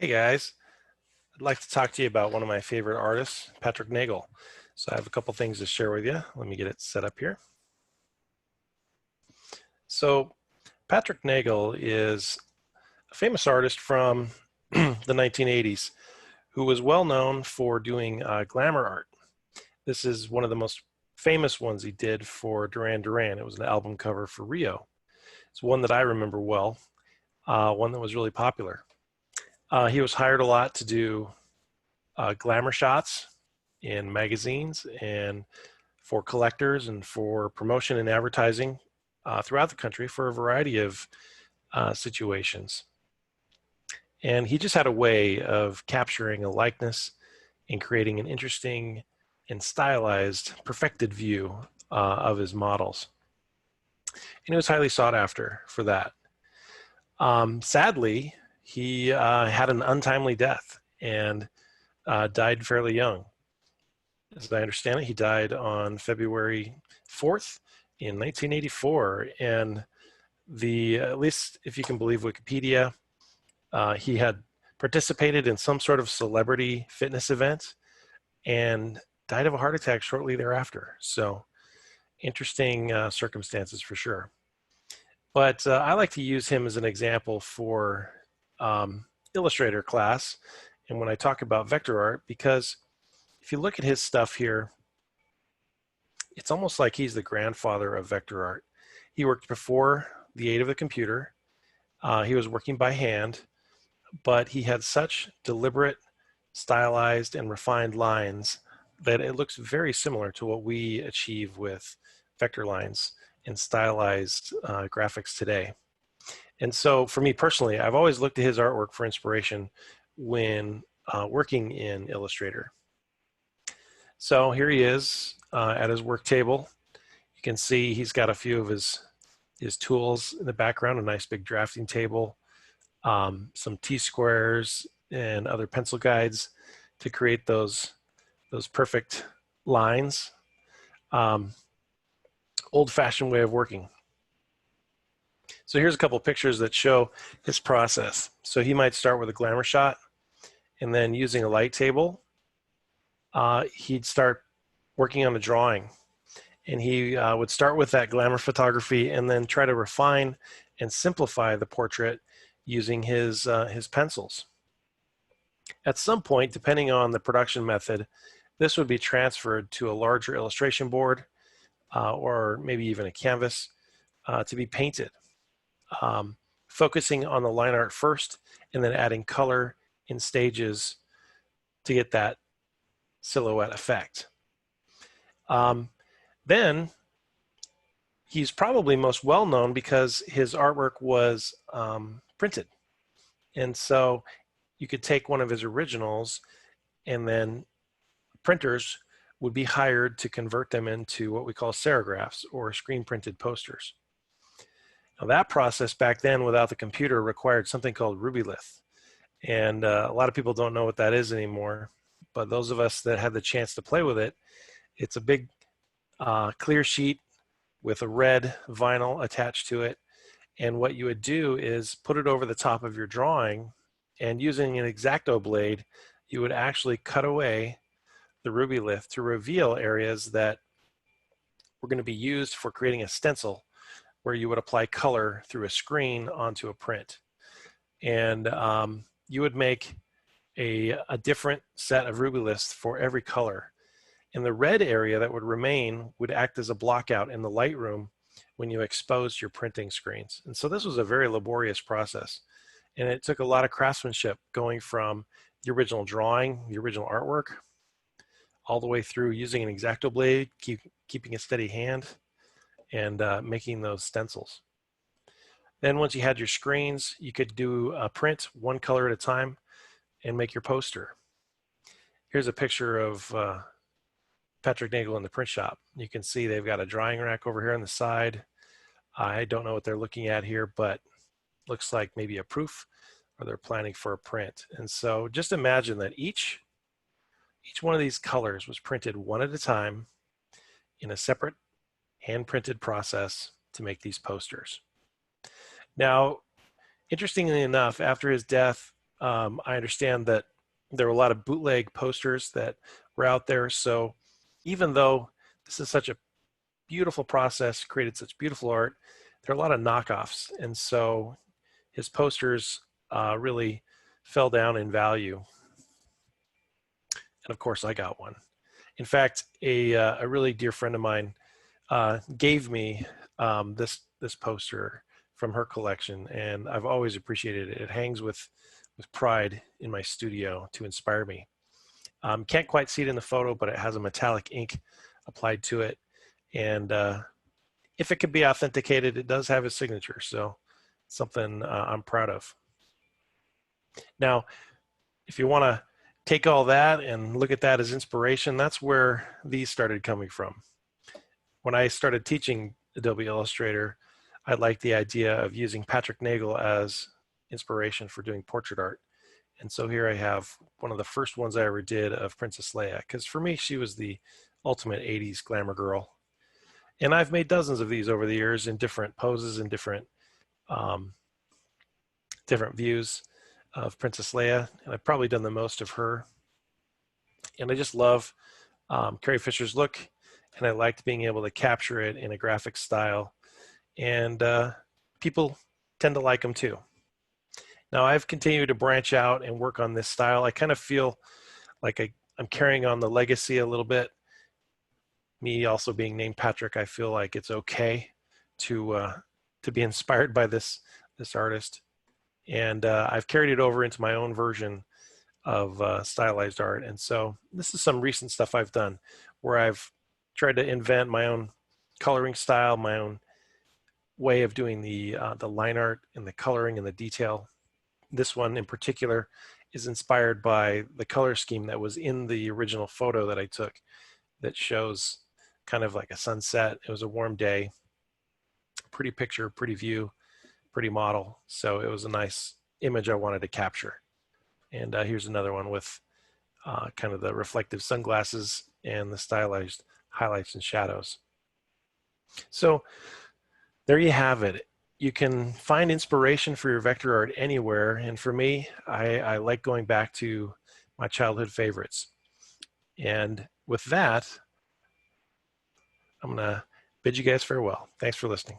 Hey guys, I'd like to talk to you about one of my favorite artists, Patrick Nagel. So I have a couple things to share with you. Let me get it set up here. So Patrick Nagel is a famous artist from the 1980s who was well known for doing glamour art. This is one of the most famous ones he did for Duran Duran. It was an album cover for Rio. It's one that I remember well, one that was really popular. He was hired a lot to do glamour shots in magazines and for collectors and for promotion and advertising throughout the country for a variety of situations. And he just had a way of capturing a likeness and creating an interesting and stylized, perfected view of his models. And he was highly sought after for that. Sadly, he had an untimely death and died fairly young. As I understand it, he died on February 4th in 1984. And at least if you can believe Wikipedia, he had participated in some sort of celebrity fitness event and died of a heart attack shortly thereafter. So interesting circumstances for sure. But I like to use him as an example for Illustrator class. And when I talk about vector art, because if you look at his stuff here, it's almost like he's the grandfather of vector art. He worked before the aid of the computer. He was working by hand, but he had such deliberate, stylized, and refined lines that it looks very similar to what we achieve with vector lines and stylized graphics today. And so for me personally, I've always looked at his artwork for inspiration when working in Illustrator. So here he is at his work table. You can see he's got a few of his tools in the background, a nice big drafting table, some T-squares and other pencil guides to create those perfect lines. Old-fashioned way of working. So here's a couple of pictures that show his process. So he might start with a glamour shot, and then using a light table, he'd start working on a drawing. And he would start with that glamour photography and then try to refine and simplify the portrait using his pencils. At some point, depending on the production method, this would be transferred to a larger illustration board or maybe even a canvas to be painted, focusing on the line art first and then adding color in stages to get that silhouette effect. Then he's probably most well known because his artwork was printed. And so you could take one of his originals and then printers would be hired to convert them into what we call serigraphs or screen printed posters. Now that process back then without the computer required something called rubylith. And a lot of people don't know what that is anymore. But those of us that had the chance to play with it, it's a big clear sheet with a red vinyl attached to it. And what you would do is put it over the top of your drawing, and using an X-Acto blade, you would actually cut away the rubylith to reveal areas that were going to be used for creating a stencil where you would apply color through a screen onto a print. And you would make a different set of rubyliths for every color. And the red area that would remain would act as a blockout in the Lightroom when you exposed your printing screens. And so this was a very laborious process. And it took a lot of craftsmanship going from the original drawing, the original artwork, all the way through using an X-Acto blade, keeping a steady hand, and making those stencils. Then once you had your screens, you could do a print one color at a time and make your poster. Here's a picture of Patrick Nagel in the print shop. You can see they've got a drying rack over here on the side. I don't know what they're looking at here, but looks like maybe a proof, or they're planning for a print. And so just imagine that each one of these colors was printed one at a time in a separate hand-printed process to make these posters. Now, interestingly enough, after his death, I understand that there were a lot of bootleg posters that were out there. So even though this is such a beautiful process, created such beautiful art, there are a lot of knockoffs. And so his posters really fell down in value. And of course, I got one. In fact, a really dear friend of mine gave me this poster from her collection, and I've always appreciated it. It hangs with pride in my studio to inspire me. Can't quite see it in the photo, but it has a metallic ink applied to it, and if it could be authenticated, it does have his signature. So something I'm proud of. Now, if you want to take all that and look at that as inspiration, that's where these started coming from. When I started teaching Adobe Illustrator, I liked the idea of using Patrick Nagel as inspiration for doing portrait art. And so here I have one of the first ones I ever did of Princess Leia, because for me, she was the ultimate 80s glamour girl. And I've made dozens of these over the years in different poses and different views of Princess Leia. And I've probably done the most of her. And I just love Carrie Fisher's look, and I liked being able to capture it in a graphic style. And people tend to like them too. Now I've continued to branch out and work on this style. I kind of feel like I'm carrying on the legacy a little bit. Me also being named Patrick, I feel like it's okay to be inspired by this artist. And I've carried it over into my own version of stylized art. And so this is some recent stuff I've done where I've tried to invent my own coloring style, my own way of doing the line art and the coloring and the detail. This one in particular is inspired by the color scheme that was in the original photo that I took that shows kind of like a sunset. It was a warm day, pretty picture, pretty view, pretty model. So it was a nice image I wanted to capture. And here's another one with kind of the reflective sunglasses and the stylized highlights and shadows. So there you have it. You can find inspiration for your vector art anywhere. And for me, I like going back to my childhood favorites. And with that, I'm going to bid you guys farewell. Thanks for listening.